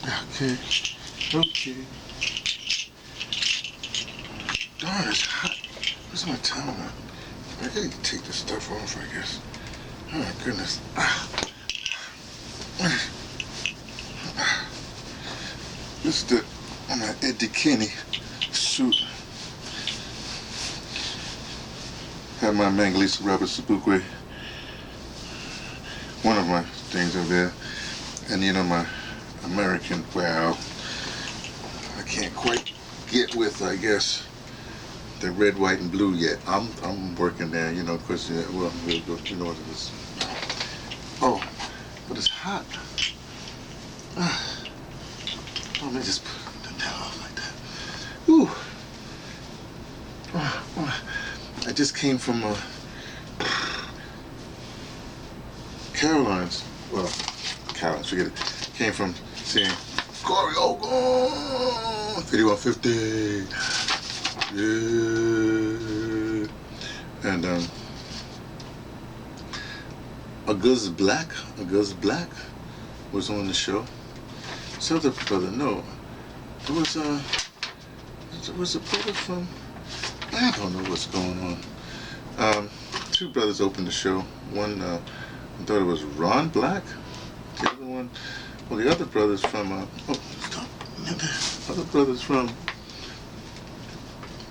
Okay. Okay. Darn, it's hot. Where's my timer? I gotta take this stuff off, I guess. Oh my goodness. This is my Eddie Kenny suit. Have my Mangalisa Robert Sabukwe. One of my things over there. And you know, my American, well, I can't quite get with, I guess, the red, white, and blue yet. I'm working there, you know, because, well, you know what it is. Oh, but it's hot. Let me just put the towel off like that. Ooh. I just came from Caroline's. Well, Caroline's, forget it. Came from seeing Corey Holcomb, 5150. Yeah. And August Black was on the show. So the brother, no, it was a brother from, I don't know what's going on. Two brothers opened the show. One, I thought it was Ron Black. The other one, well, the other brother's from, other brother's from,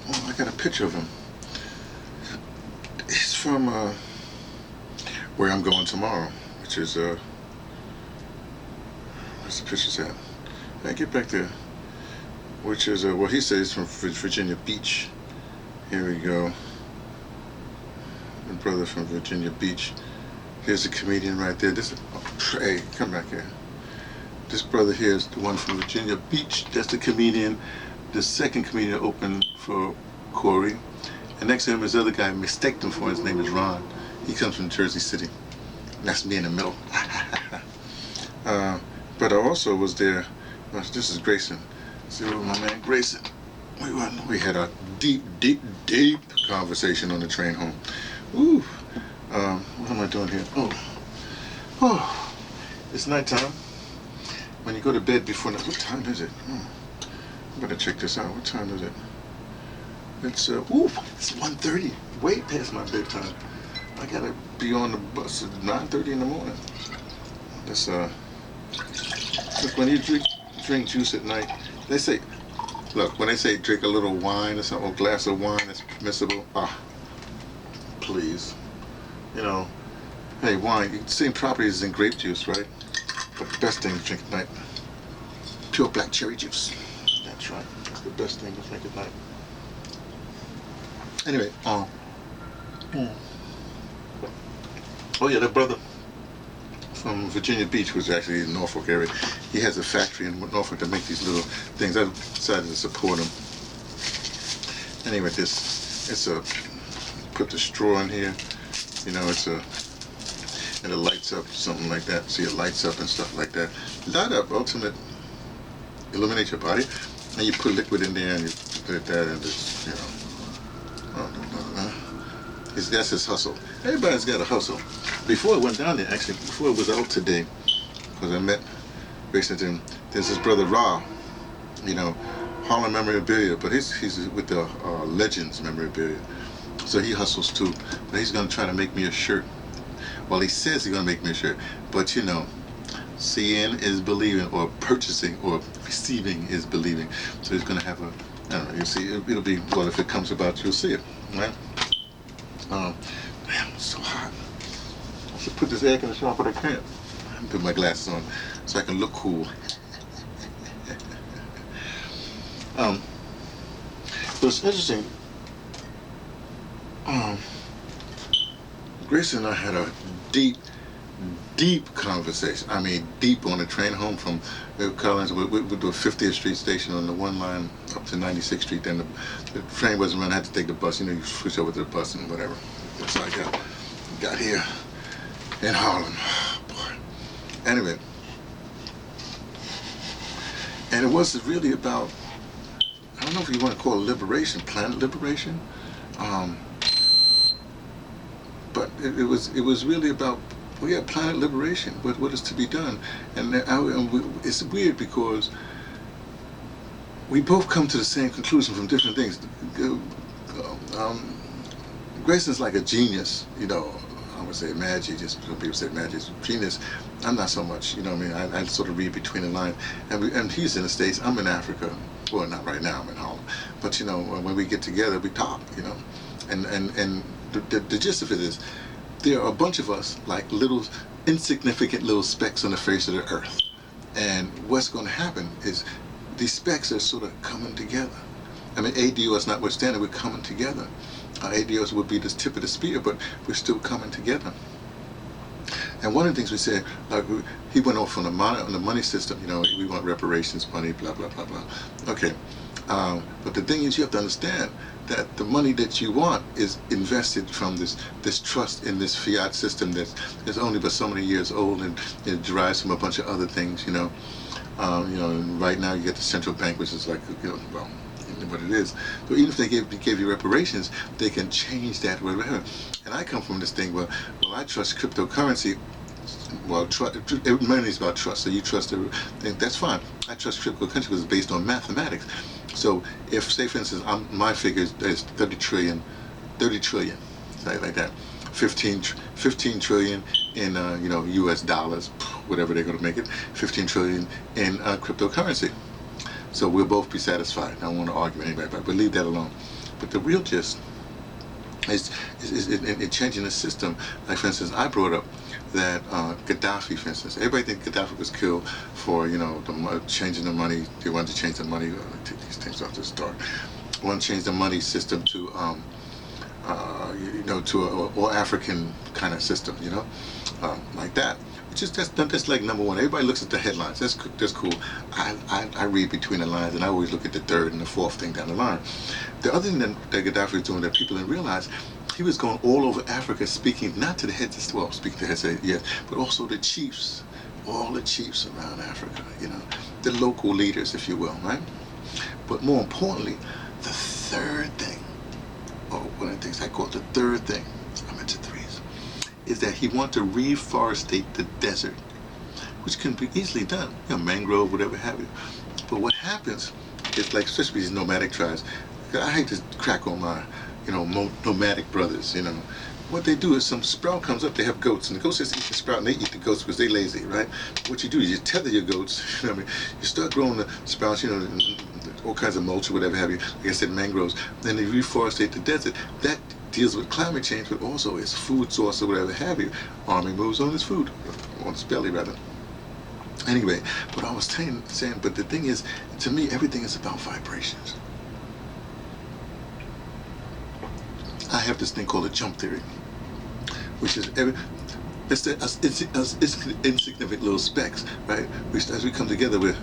oh, I got a picture of him. He's from where I'm going tomorrow, which is, where's the pictures at? I get back there. Which is, well, he says from Virginia Beach. Here we go. My brother from Virginia Beach. Here's a comedian right there. This is, oh, hey, come back here. This brother here is the one from Virginia Beach. That's the comedian. The second comedian opened for Corey. And next to him is the other guy, mistaked him for. His name is Ron. He comes from Jersey City. That's me in the middle. But I also was there. This is Grayson. See, with my man Grayson. We had a deep conversation on the train home. Ooh. What am I doing here? Oh. It's nighttime. When you go to bed before night, what time is it? I better check this out. What time is it? It's it's 1:30. Way past my bedtime. I gotta be on the bus at 9:30 in the morning. That's look, when you drink juice at night, they say, look, when they say drink a little wine or something, a glass of wine that's permissible, please. You know, hey, wine, same properties as in grape juice, right? But the best thing to drink at night, pure black cherry juice. That's right, that's the best thing to drink at night. Anyway, oh yeah, that brother from Virginia Beach was actually in Norfolk area. He has a factory in Norfolk that make these little things. I decided to support him. Anyway, it's a, put the straw in here, you know, and it lights up, something like that. See, it lights up and stuff like that. Light up, ultimate, illuminate your body, and you put liquid in there and you put that and just, you know. That's his hustle. Everybody's got a hustle. Before I went down there, actually, before it was out today, because I met basically, there's his brother Ra, you know, Harlem Memorabilia, but he's with the Legends Memorabilia. So he hustles too. But he's going to try to make me a shirt. Well, he says he's going to make me a shirt, but you know, seeing is believing, or purchasing or receiving is believing. So he's going to have a, I don't know, you'll see, it'll be, well, if it comes about, you'll see it, right? Damn, it's so hot. I should put this air conditioner on, but I can't. Put my glasses on so I can look cool. But it's interesting. Grayson and I had a deep conversation. I mean, deep on the train home from Collins. We do a 50th Street station on the one line up to 96th Street. Then the train wasn't running. I had to take the bus. You know, you switch over to the bus and whatever. That's how I got here in Harlem. Boy. Anyway, and it wasn't really about, I don't know if you want to call it liberation, planet liberation, but it was really about oh yeah, planet liberation. What is to be done? And it's weird because we both come to the same conclusion from different things. Grayson's like a genius, I would say magic, just some people say magic is genius. I'm not so much, what I mean? I sort of read between the lines. And he's in the States, I'm in Africa. Well, not right now, I'm in Harlem. But, when we get together, we talk, And the gist of it is, there are a bunch of us like little, insignificant little specks on the face of the earth. And what's going to happen is these specks are sort of coming together. I mean, ADOS notwithstanding, we're coming together. ADOS would be the tip of the spear, but we're still coming together. And one of the things we said, like he went off on the money system, we want reparations money, blah, blah, blah, blah. Okay, but the thing is, you have to understand that the money that you want is invested from this trust in this fiat system that's only but so many years old, and it derives from a bunch of other things, and right now you get the central bank, which is like, well, what it is. So even if they gave you reparations, they can change that whatever. And I come from this thing where, well, I trust cryptocurrency. Well, money is about trust. So you trust everything. That's fine. I trust cryptocurrency because it's based on mathematics. So if, say for instance, my figure is 30 trillion, say like that, 15 trillion in US dollars, whatever they're going to make it, 15 trillion in cryptocurrency. So we'll both be satisfied. I don't want to argue with anybody, but leave that alone. But the real gist is in changing the system. Like, for instance, I brought up that Gaddafi, for instance, everybody thinks Gaddafi was killed for, changing the money. They wanted to change the money. Take these things off the start. Want to change the money system to, to an all-African kind of system, like that. That's like number one. Everybody looks at the headlines. That's cool. I read between the lines, and I always look at the third and the fourth thing down the line. The other thing that Gaddafi was doing that people didn't realize, he was going all over Africa speaking not to the heads, speaking to the heads, yes, but also the chiefs, all the chiefs around Africa, the local leaders, if you will, right? But more importantly, the third thing, or one of the things I call the third thing, I mentioned threes, is that he wants to reforestate the desert, which can be easily done, mangrove, whatever have you. But what happens is, like, especially these nomadic tribes, I hate to crack on my, nomadic brothers, What they do is some sprout comes up, they have goats, and the goats just eat the sprout, and they eat the goats because they're lazy, right? What you do is you tether your goats, you start growing the sprouts, all kinds of mulch or whatever have you, like I said, mangroves, then they reforestate the desert. That deals with climate change, but also its food source or whatever have you. Army moves on its food, on its belly rather. Anyway, what I was saying, but the thing is, to me, everything is about vibrations. I have this thing called a jump theory, which is it's insignificant little specks, right? As we come together, we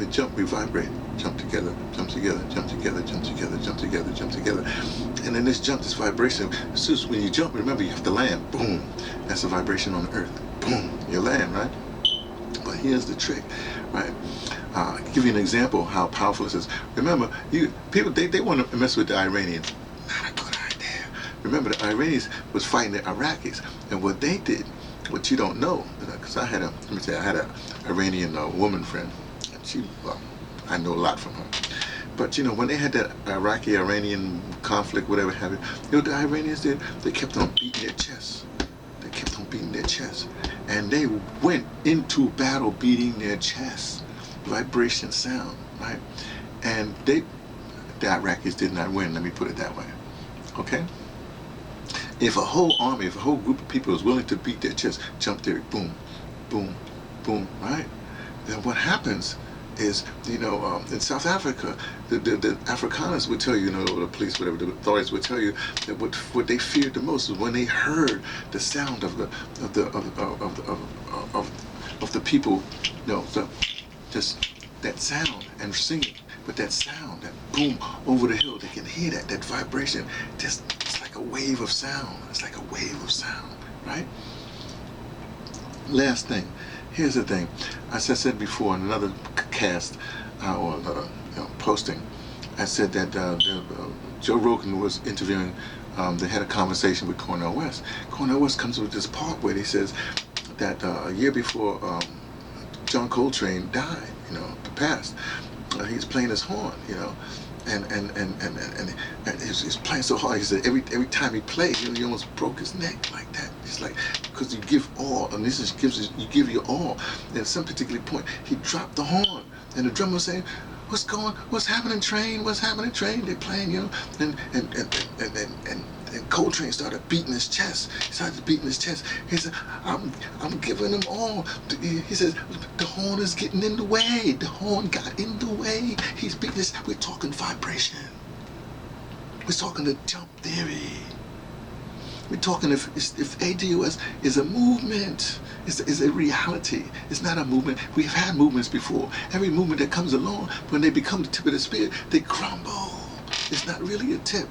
jump, we vibrate, jump together, jump together, jump together, jump together, jump together, jump together. And then this vibration, as soon as when you jump, remember you have to land, boom. That's a vibration on the earth, boom, you land, right? But here's the trick, right? I'll give you an example of how powerful this is. Remember, people, they want to mess with the Iranians. Not a good idea. Remember, the Iranians was fighting the Iraqis, and what they did, what you don't know, because I had an Iranian woman friend. I know a lot from her. But when they had that Iraqi-Iranian conflict, whatever have you, the Iranians did, they kept on beating their chests. They kept on beating their chests. And they went into battle beating their chests. Vibration sound, right? And the Iraqis did not win, let me put it that way. Okay? If a whole army, if a whole group of people is willing to beat their chest, jump there, boom, boom, boom, right? Then what happens is, in South Africa, the Afrikaners would tell you, the police, whatever, the authorities would tell you that what they feared the most was when they heard the sound of the people, just that sound and singing, but that sound, that boom over the hill, they can hear that vibration. It's like a wave of sound. It's like a wave of sound, right? Last thing. Here's the thing. As I said before in another cast or another posting, I said that Joe Rogan was interviewing. They had a conversation with Cornel West. Cornel West comes with this part where he says, that a year before John Coltrane died, passed, he was playing his horn, and he's playing so hard. He said every time he played, he almost broke his neck like that. It's like, because you give all, and you give your all. And at some particular point, he dropped the horn, and the drummer was saying, "What's happening, Train? What's happening, Train?" They're playing, and Coltrane started beating his chest. He started beating his chest. He said, I'm giving them all. He says, the horn is getting in the way. The horn got in the way. He's beating this. We're talking vibration. We're talking the jump theory. We're talking if ADOS is a movement, is a reality. It's not a movement. We've had movements before. Every movement that comes along, when they become the tip of the spear, they crumble. It's not really a tip.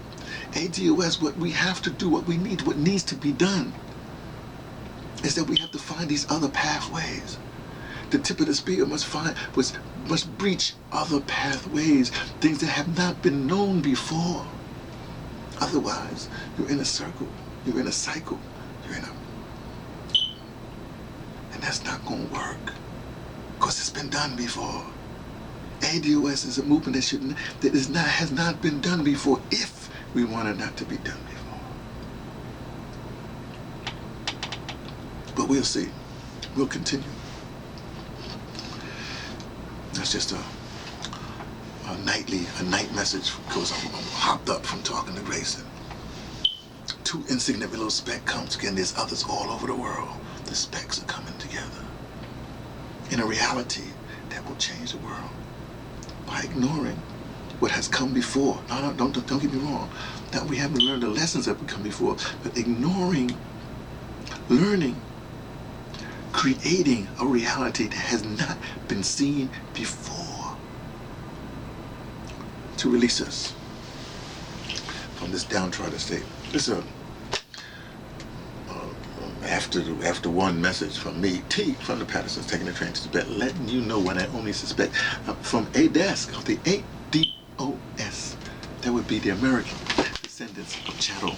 ADOS, what we have to do, what needs to be done, is that we have to find these other pathways. The tip of the spear must breach other pathways, things that have not been known before. Otherwise, you're in a circle, you're in a cycle, and that's not going to work, because it's been done before. ADOS is a movement that has not been done before, if we want it not to be done before. But we'll see. We'll continue. That's just a night message, because I'm hopped up from talking to Grayson. Two insignificant little specks come together. There's others all over the world. The specks are coming together in a reality that will change the world by ignoring what has come before. No, don't get me wrong. Now we haven't learned the lessons that have come before, but ignoring, learning, creating a reality that has not been seen before, to release us from this downtrodden state. This is after one message from me, T from the Pattersons, taking the train to Tibet, letting you know what I only suspect from a desk of the ADOS. That would be the American descendants of chattel